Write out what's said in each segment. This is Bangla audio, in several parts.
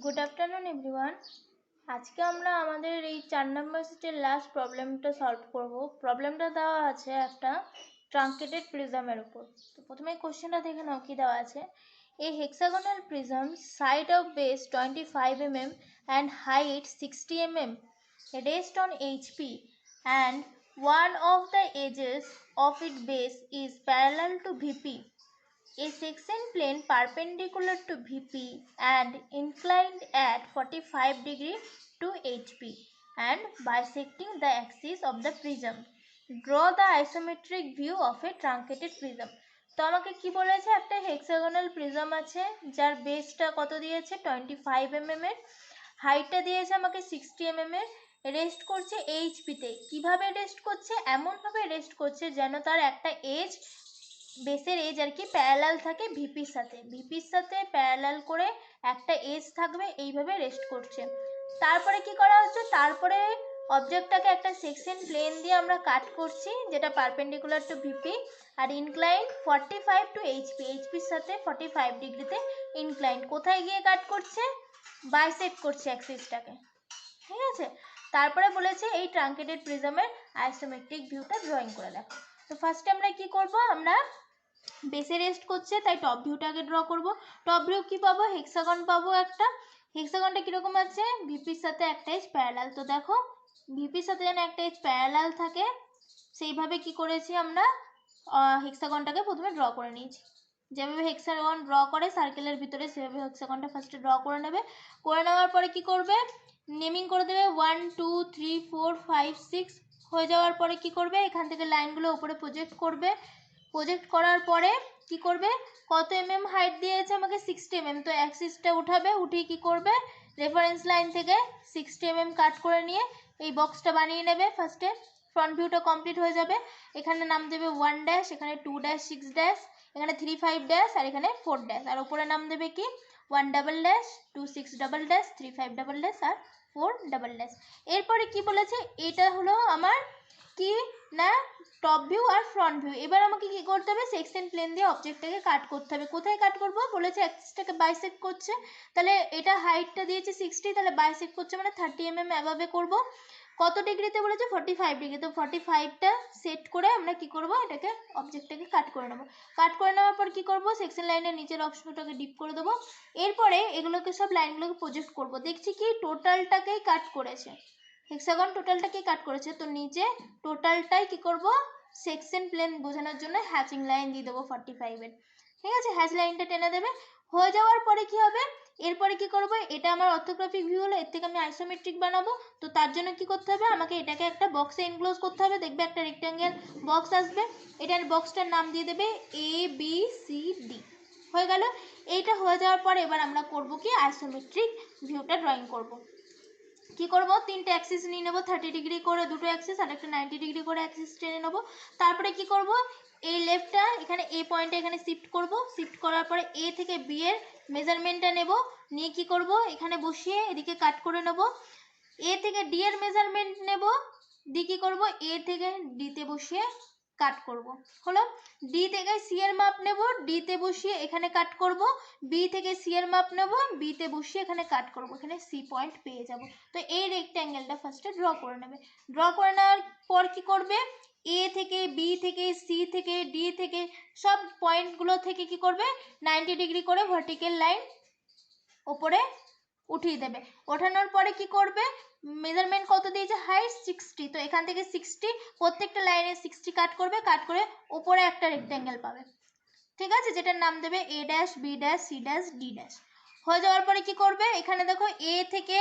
Good afternoon everyone. আজকে আমরা আমাদের এই 4 নম্বর সেটের লাস্ট প্রবলেমটা সলভ করব। প্রবলেমটা দেওয়া আছে একটা ট্রাঙ্কেটেড প্রিজমের উপর। তো প্রথমে কোশ্চেনটা দেখে নাও কি দেওয়া আছে। A hexagonal prism, side of base 25 mm and height 60 mm, rest on HP, and one of the edges of its base is parallel to VP. A section plane perpendicular to VP and inclined at 45 degree to HP and bisecting the axis of the prism. Draw the isometric view of a truncated prism. তো আমাকে কি বলেছে, একটা হেক্সাগোনাল প্রিজম আছে যার বেসটা কত দিয়েছে 25 mm এর, হাইটটা দিয়েছে আমাকে 60 mm এর, রেস্ট করছে এইচপিতে। কিভাবে রেস্ট করছে? এমনভাবে রেস্ট করছে যেন তার একটা এজ, বেসের এজ আর কি প্যারালাল থাকে ভিপির সাথে প্যারালাল করে একটা এজ থাকবে, এইভাবে রেস্ট করছে। তারপরে কি করা হচ্ছে, তারপরে অবজেক্টটাকে একটা সেকশন প্লেন দিয়ে আমরা কাট করছি যেটা পারপেন্ডিকুলার টু ভিপি আর ইনক্লাইন্ড 45 টু এইচপির সাথে 45 ডিগ্রিতে ইনক্লাইন্ড। কোথায় গিয়ে কাট করছে? বাইসেক্ট করছে অ্যাক্সিসটাকে, ঠিক আছে। তারপরে বলেছে এই ট্রাঙ্কেটেড প্রিজমের আইসোমেট্রিক ভিউটা ড্রয়িং করে দেখো। তো ফার্স্টে আমরা কি করব, আমরা বেসে রেস্ট করছে তাই টপ ভিউটাকে ড্র করব। টপ ভিউ কি পাবো? হেক্সাগন পাবো একটা। হেক্সাগনটা কীরকম আছে? ভিপির সাথে একটা এজ প্যারালাল। তো দেখো ভিপির সাথে যেন একটা এজ প্যারালাল থাকে সেইভাবে কি করেছি আমরা, হেক্সাগনটাকে প্রথমে ড্র করে নিয়েছি। যেভাবে হেক্সাগন ড্র করে সার্কেলের ভিতরে সেভাবে হেক্সাগনটা ফার্স্টে ড্র করে নেবে। করে নেওয়ার পরে কি করবে, নেমিং করে দেবে 1 2 3 4 5 6। হয়ে যাওয়ার পরে কি করবে, এখান থেকে লাইনগুলো উপরে প্রজেক্ট করবে। প্রজেক্ট করার পরে কি করবে, কত এমএম হাইট দিয়েছে আমাকে 60 mm, তো অ্যাক্সিসটা উঠাবে, উঠিয়ে কি করবে, রেফারেন্স লাইন থেকে 60 mm কাট করে নিয়ে এই বক্সটা বানিয়ে নেবে। ফার্স্টে ফ্রন্ট ভিউটা কমপ্লিট হয়ে যাবে। এখানে নাম দেবে 1 ড্যাশ, এখানে 2 ড্যাশ 6 ড্যাশ, এখানে 3 5 ড্যাশ আর এখানে 4 ড্যাশ, আর উপরে নাম দেবে কি 1 double dash 2 6 double dash 3 5 double dash আর 4 ডাবল ড্যাশ। এরপরে কি বলেছে, এটা হলো আমার কি না টপ ভিউ আর ফ্রন্ট ভিউ। এবার আমাকে কি করতে হবে, সেকশন প্লেন দিয়ে অবজেক্টটাকে কাট করতে হবে। কোথায় কাট করব বলেছে, অ্যাক্সিসটাকে বাইসেক্ট করছে। তাহলে এটা হাইটটা দিয়েছে 60, তাহলে বাইসেক্ট করছে মানে 30 mm অ্যাভাবে করব। কত ডিগ্রিতে বলেছে? 45 ডিগ্রি। তো 45টা সেট করে আমরা কি করব, এটাকে অবজেক্টটাকে কাট করে নেব। কাট করে নেওয়ার পর কি করব, সেকশন লাইনের নিচের অংশটাকে ডিপ করে দেবো। এরপরে এগুলোকে সব লাইনগুলোকে প্রজেক্ট করব। দেখছি কি টোটালটাকেই কাট করেছে, হেক্সাগন টোটালটাকেই কাট করেছে। তো নিচে টোটালটাই কি করব, সেকশন প্লেন বোঝানোর জন্য হ্যাচিং লাইন দিয়ে দেবো 45 এর, ঠিক আছে। হ্যাচ লাইনটা টেনে দেবে। হয়ে যাওয়ার পরে কি হবে, এরপরে কি করব, এটা আমার অর্থোগ্রাফিক ভিউ হলো, এর থেকে আমি আইসোমেট্রিক বানাবো। তো তার জন্য কি করতে হবে, আমাকে এটাকে একটা বক্সে এনক্লোজ করতে হবে। দেখবে একটা রেক্ট্যাঙ্গেল বক্স আসবে, এটার বক্সটার নাম দিয়ে দেবে ABCD। হয়ে গেল। এইটা হয়ে যাওয়ার পরে এবার আমরা করব কি, আইসোমেট্রিক ভিউটা ড্রয়িং করব। কি করব, তিনটে অ্যাক্সিস নিয়ে নেব 30 ডিগ্রি করে দুটো অ্যাক্সিস আর একটা 90 ডিগ্রি করে অ্যাক্সিস টেনে নেব। তারপরে কি করব, এই লেফটটা এখানে এ পয়েন্টে এখানে শিফট করব। শিফট করার পরে এ থেকে বি এর মেজারমেন্টটা নেব, নিয়ে কি করব, এখানে বসিয়ে এদিকে কাট করে নেব। এ থেকে ডি এর মেজারমেন্ট নেব, ডি কি করব, এ থেকে ডিতে বসিয়ে কাট করব। হলো। ডি থেকে সি এর মাপ নেব, ডিতে বসিয়ে এখানে কাট করব। বি থেকে সি এর মাপ নেব, বিতে বসিয়ে এখানে কাট করব, এখানে সি পয়েন্ট পেয়ে যাব। তো এই রেক্ট্যাঙ্গেলটা ফার্স্টে ড্র করে নেবে। ড্র করে নেওয়ার পর কি করবে, এ থেকে বি থেকে সি থেকে ডি থেকে সব পয়েন্টগুলো থেকে কি করবে, 90 ডিগ্রি করে ভার্টিক্যাল লাইন ওপরে উঠিয়ে দেবে। ওঠানোর পরে কি করবে, মেজারমেন্ট কত দিয়েছে, হাইট 60, তো এখান থেকে 60 প্রত্যেকটা লাইনে 60 কাট করবে, কাট করে উপরে একটা রেক্ট্যাঙ্গেল পাবে, ঠিক আছে, যেটার নাম দেবে A dash B dash C dash D dash. হয়ে যাওয়ার পরে কি করবে, এখানে দেখো এ থেকে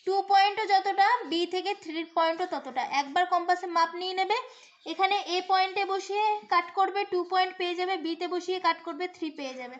2 পয়েন্টও যতটা, বি থেকে 3 পয়েন্টও ততটা, একবার কম্পাসে মাপ নিয়ে নেবে। এখানে এ পয়েন্টে বসিয়ে কাট করবে 2 পয়েন্ট পেয়ে যাবে, বিতে বসিয়ে কাট করবে 3 পেয়ে যাবে।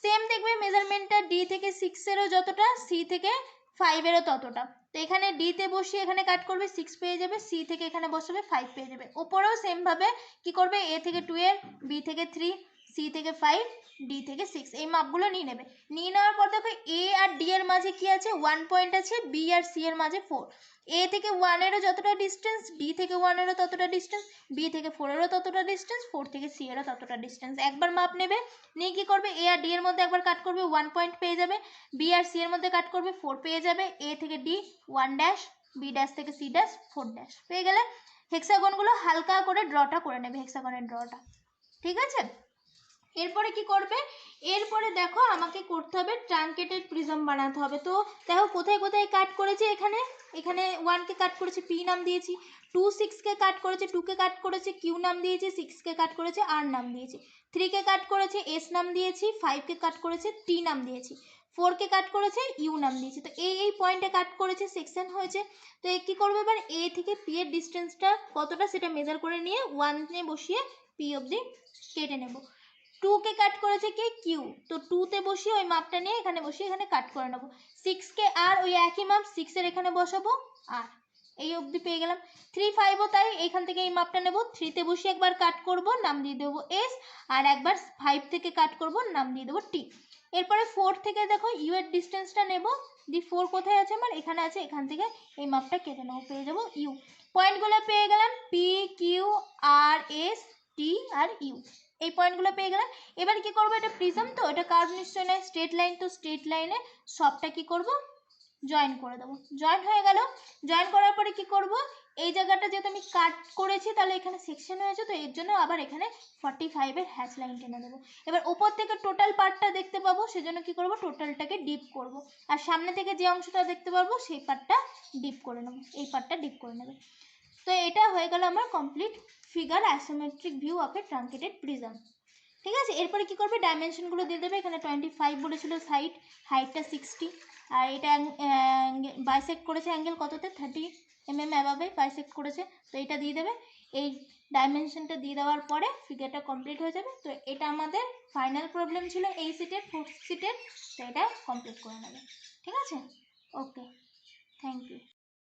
সেম দেখবে মেজারমেন্টটা ডি থেকে 6-এরও যতটা, সি থেকে 5-এরও ততটা। তো এখানে ডিতে বসিয়ে এখানে কাট করবে 6 পেয়ে যাবে, সি থেকে এখানে বসাবে 5 পেয়ে যাবে। ওপরেও সেমভাবে কি করবে, এ থেকে 2 এর, বি থেকে 3, সি থেকে 5, ডি থেকে 6, এই মাপগুলো নিয়ে নেবে। নিয়ে নেওয়ার পর দেখো এ আর ডি এর মাঝে কি আছে, 1 পয়েন্ট আছে, বি আর সি এর মাঝে 4। এ থেকে 1 এরও যতটা ডিস্টেন্স, ডি থেকে 1 এরও ততটা ডিস্টেন্স, বি থেকে 4 এরও ততটা ডিস্টেন্স, 4 থেকে সি এরও ততটা ডিস্টেন্স। একবার মাপ নেবে, নিয়ে কি করবে, এ আর ডি এর মধ্যে একবার কাট করবে, 1 পয়েন্ট পেয়ে যাবে। বি আর সি এর মধ্যে কাট করবে, 4 পেয়ে যাবে। এ থেকে ডি 1 ড্যাশ, বি ড্যাশ থেকে সি ড্যাশ 4 ড্যাশ পেয়ে গেলে হেক্সাগনগুলো হালকা করে ড্রটা করে নেবে, হেক্সাগনের ড্রটা। ঠিক আছে, এরপরে কি করবে, এরপরে দেখো আমাকে করতে হবে ট্রাঙ্কেটেড প্রিজম বানাতে হবে। তো দেখো কোথায় কোথায় কাট করেছে, এখানে 1 কে কাট করেছে, পি নাম দিয়েছি। 2 6 কে কাট করেছে, 2 কে কাট করেছে, কিউ নাম দিয়েছি। 6 কে কাট করেছে, আর নাম দিয়েছি। 3 কে কাট করেছে, এস নাম দিয়েছি। 5 কে কাট করেছে, টি নাম দিয়েছি। 4 কে কাট করেছে, ইউ নাম দিয়েছি। তো এই পয়েন্টে কাট করেছে, সেকশন হয়েছে। তো এ কি করবে, এবার এ থেকে পি এর ডিস্টেন্সটা কতটা সেটা মেজার করে নিয়ে 1 এ বসিয়ে পি অবধি কেটে নেব। 2 কে কাট করেছে কে, কিউ, তো 2 তে বসিয়ে ওই মাপটা নিয়ে এখানে বসিয়ে এখানে কাট করে নেব। 6 কে আর ওই একই মাপ 6 এর এখানে বসাবো, আর এই অবধি পেয়ে গেলাম। 3 5 ও তাই, এখান থেকে এই মাপটা নেব, 3 তে বসিয়ে একবার কাট করব, নাম দিয়ে দেবো এস, আর একবার 5 থেকে কাট করব, নাম দিয়ে দেবো টি। এরপরে 4 থেকে দেখো ইউ এর ডিস্টেন্সটা নেব, দি 4 কোথায় আছে আমার, এখানে আছে, এখান থেকে এই মাপটা কেটে নেবো, পেয়ে যাবো ইউ। পয়েন্টগুলো পেয়ে গেলাম, P Q R S T আর ইউ, এই পয়েন্টগুলো পেয়ে গেলাম। এবার কি করবো, এটা প্রিজম তো, এটা কার্ভ নিশ্চয় নয়, স্ট্রেট লাইন, তো স্ট্রেট লাইনে সবটা কি করব, জয়েন করে দেবো। জয়েন হয়ে গেল। জয়েন করার পরে কি করব, এই জায়গাটা যেহেতু আমি কাট করেছি তাহলে এখানে সেকশন হয়েছে, তো এর জন্য আবার এখানে 45 এর হ্যাচ লাইন টেনে দেবো। এবার ওপর থেকে টোটাল পার্টটা দেখতে পাবো, সেজন্য কি করব, টোটালটাকে ডিপ করব, আর সামনে থেকে যে অংশটা দেখতে পারবো সেই পার্টটা ডিপ করে নেবো, এই পার্টটা ডিপ করে নেবে। তো এটা হয়ে গেল আমার complete figure isometric view of A truncated prism. ঠিক আছে, এরপরে কি করবে, ডাইমেনশনগুলো দিয়ে দেবে। এখানে 25 বলেছিল সাইড, হাইটটা 60, আর এটা বাইসেক্ট করেছে অ্যাঙ্গেল কততে, 30 mm অ্যাবাভে বাইসেক্ট করেছে, তো এটা দিয়ে দেবে। এই ডাইমেনশনটা দিয়ে দেওয়ার পরে ফিগারটা কমপ্লিট হয়ে যাবে। তো এটা আমাদের ফাইনাল প্রবলেম ছিল এই সিটের, 4th সিটের, তো এটা কমপ্লিট করে নেবে। ঠিক আছে, ওকে।